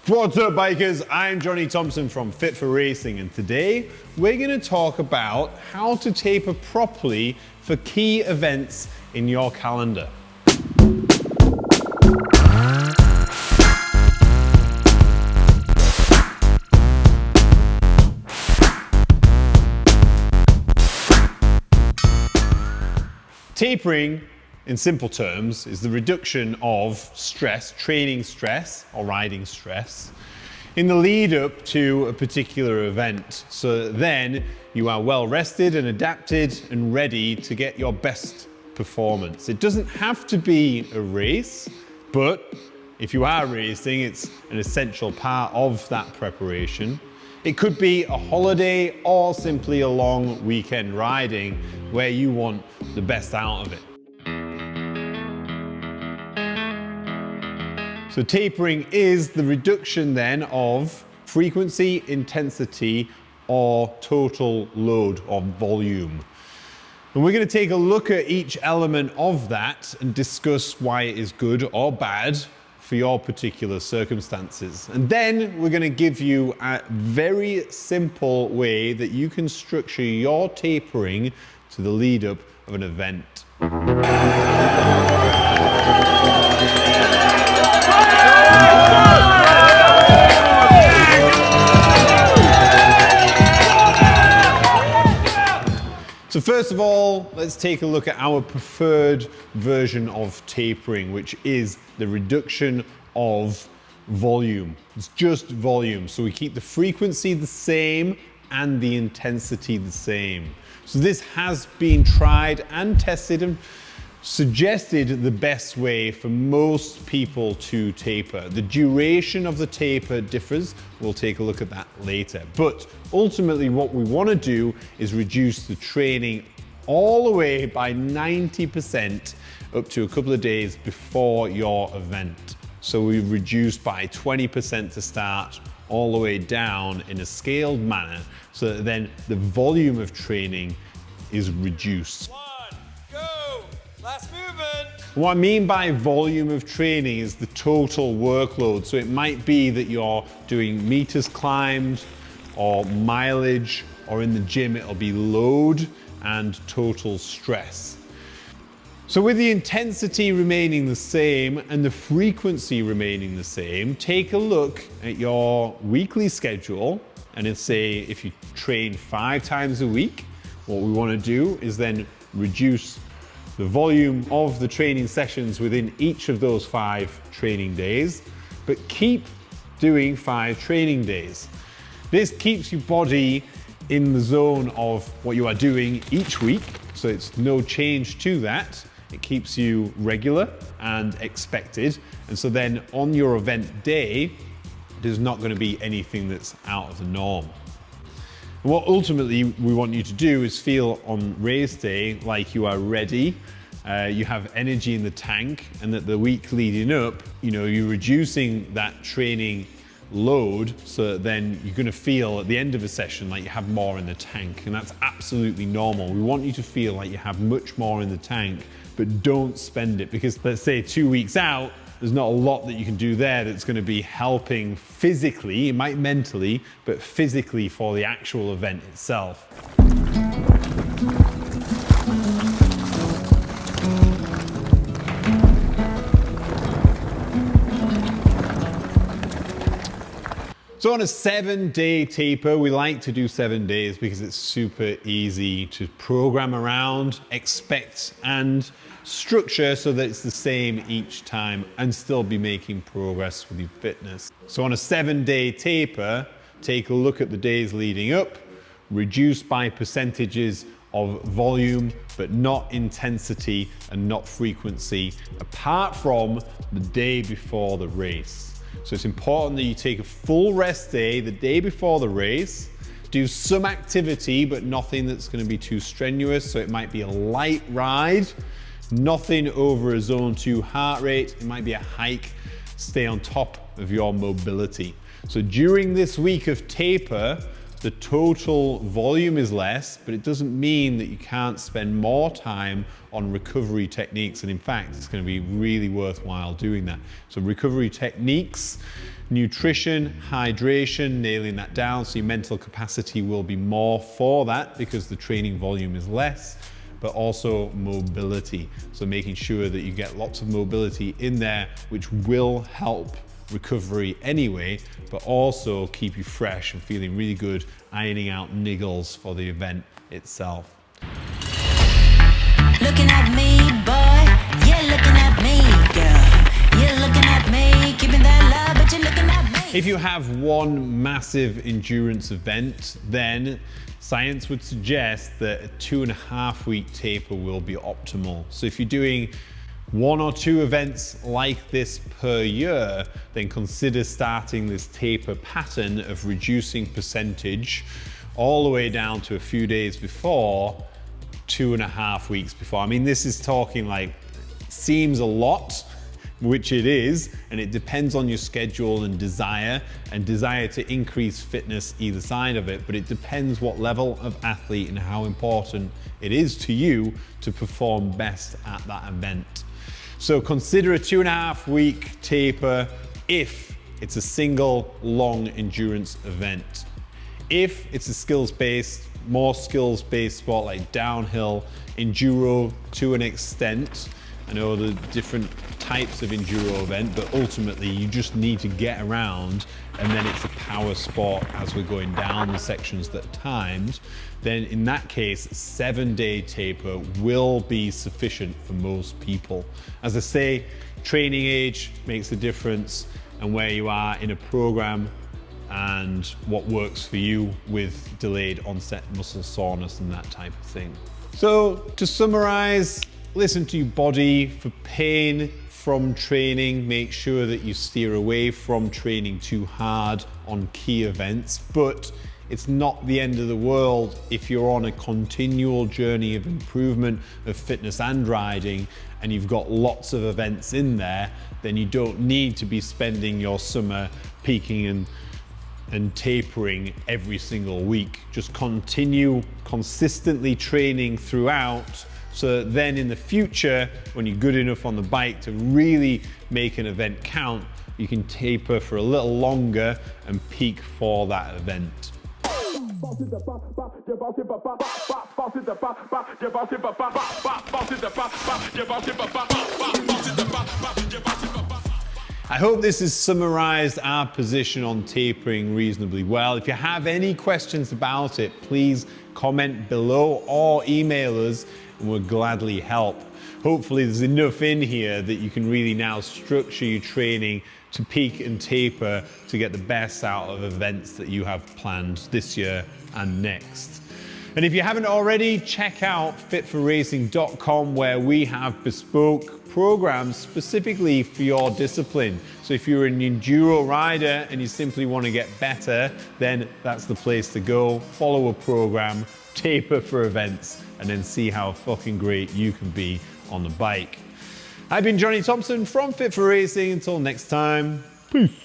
What's up, bikers? I'm Johnny Thompson from Fit for Racing, and today we're going to talk about how to taper properly for key events in your calendar. Tapering, in simple terms, is the reduction of stress, training stress or riding stress, in the lead up to a particular event, so that then you are well rested and adapted and ready to get your best performance. It doesn't have to be a race, but if you are racing, it's an essential part of that preparation. It could be a holiday or simply a long weekend riding where you want the best out of it. So tapering is the reduction then of frequency, intensity, or total load or volume. And we're going to take a look at each element of that and discuss why it is good or bad for your particular circumstances. And then we're going to give you a very simple way that you can structure your tapering to the lead up of an event. So first of all, let's take a look at our preferred version of tapering, which is the reduction of volume. It's just volume. So we keep the frequency the same and the intensity the same. So this has been tried and tested and suggested the best way for most people to taper. The duration of the taper differs. We'll take a look at that later. But ultimately what we want to do is reduce the training all the way by 90% up to a couple of days before your event. So we've reduced by 20% to start all the way down in a scaled manner so that then the volume of training is reduced. Last movement. What I mean by volume of training is the total workload. So it might be that you're doing meters climbed or mileage, or in the gym it'll be load and total stress. So with the intensity remaining the same and the frequency remaining the same, take a look at your weekly schedule, and let's say if you train 5 times a week, what we want to do is then reduce the volume of the training sessions within each of those 5 training days, but keep doing 5 training days. This keeps your body in the zone of what you are doing each week, so it's no change to that. It keeps you regular and expected, and so then on your event day, there's not going to be anything that's out of the norm. And what ultimately we want you to do is feel on race day like you are ready, you have energy in the tank, and that the week leading up, you're reducing that training load so that then you're going to feel at the end of a session like you have more in the tank, and that's absolutely normal. We want you to feel like you have much more in the tank, but don't spend it, because let's say 2 weeks out, there's not a lot that you can do there that's going to be helping physically, it might mentally, but physically for the actual event itself. So on a 7-day taper, we like to do 7 days because it's super easy to program around, expect, and structure so that it's the same each time and still be making progress with your fitness. So on a 7-day taper, take a look at the days leading up, reduce by percentages of volume, but not intensity and not frequency, apart from the day before the race. So it's important that you take a full rest day the day before the race, do some activity, but nothing that's going to be too strenuous. So it might be a light ride, nothing over a zone 2 heart rate. It might be a hike. Stay on top of your mobility. So during this week of taper, The total volume is less, but it doesn't mean that you can't spend more time on recovery techniques. And in fact, it's going to be really worthwhile doing that. So recovery techniques, nutrition, hydration, nailing that down. So your mental capacity will be more for that because the training volume is less, but also mobility. So making sure that you get lots of mobility in there, which will help recovery anyway, but also keep you fresh and feeling really good, ironing out niggles for the event itself. Looking at me, boy, you're looking at me, girl. You're looking at me, keeping that love, but you're looking at me. If you have one massive endurance event, then science would suggest that a 2.5 week taper will be optimal. So if you're doing 1 or 2 events like this per year, then consider starting this taper pattern of reducing percentage all the way down to a few days before, 2.5 weeks before. I mean, this is talking like, seems a lot, which it is, and it depends on your schedule and desire to increase fitness either side of it, but it depends what level of athlete and how important it is to you to perform best at that event. So consider a 2.5 week taper if it's a single long endurance event. If it's a skills-based, more skills-based sport like downhill, enduro to an extent, I know the different types of enduro event, but ultimately you just need to get around, and then it's a power sport as we're going down the sections that are timed, then in that case, 7-day taper will be sufficient for most people. As I say, training age makes a difference, and where you are in a program and what works for you with delayed onset muscle soreness and that type of thing. So to summarize, listen to your body. For pain from training, make sure that you steer away from training too hard on key events, but it's not the end of the world if you're on a continual journey of improvement of fitness and riding, and you've got lots of events in there, then you don't need to be spending your summer peaking and tapering every single week. Just continue consistently training throughout, so that then in the future, when you're good enough on the bike to really make an event count, you can taper for a little longer and peak for that event. I hope this has summarized our position on tapering reasonably well. If you have any questions about it, please comment below or email us and we'll gladly help. Hopefully there's enough in here that you can really now structure your training to peak and taper to get the best out of events that you have planned this year and next. And if you haven't already, check out fitforracing.com, where we have bespoke programs specifically for your discipline. So if you're an enduro rider and you simply want to get better, then that's the place to go. Follow a program, taper for events, and then see how fucking great you can be on the bike. I've been Johnny Thompson from Fit for Racing. Until next time, peace.